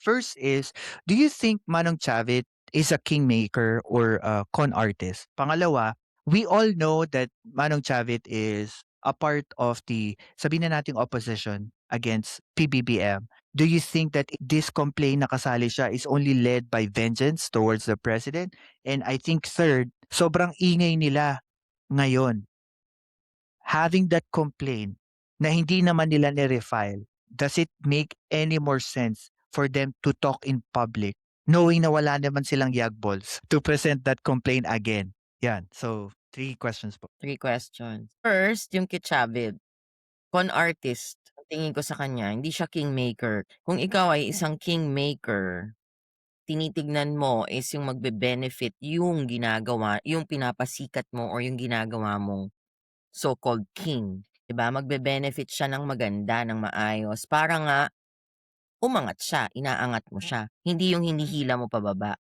First is, do you think Manong Chavit is a kingmaker or a con artist? Pangalawa, we all know that Manong Chavit is a part of the, sabihin na nating opposition against PBBM. Do you think that this complaint na kasali siya is only led by vengeance towards the president? And I think third, sobrang ingay nila ngayon having that complaint na hindi naman nila ni-refile, does it make any more sense for them to talk in public knowing na wala naman silang yagballs to present that complaint again? Yan. So, 3 questions po. 3 questions. First, yung kay Chavez, con artist. Ang tingin ko sa kanya, hindi siya kingmaker. Kung ikaw ay isang kingmaker, tinitignan mo is yung magbe-benefit yung ginagawa, yung pinapasikat mo or yung ginagawa mong so-called king. 'Di ba? Magbe-benefit siya ng maganda, ng maayos para nga umangat siya, inaangat mo siya. Hindi yung hinihila mo pababa.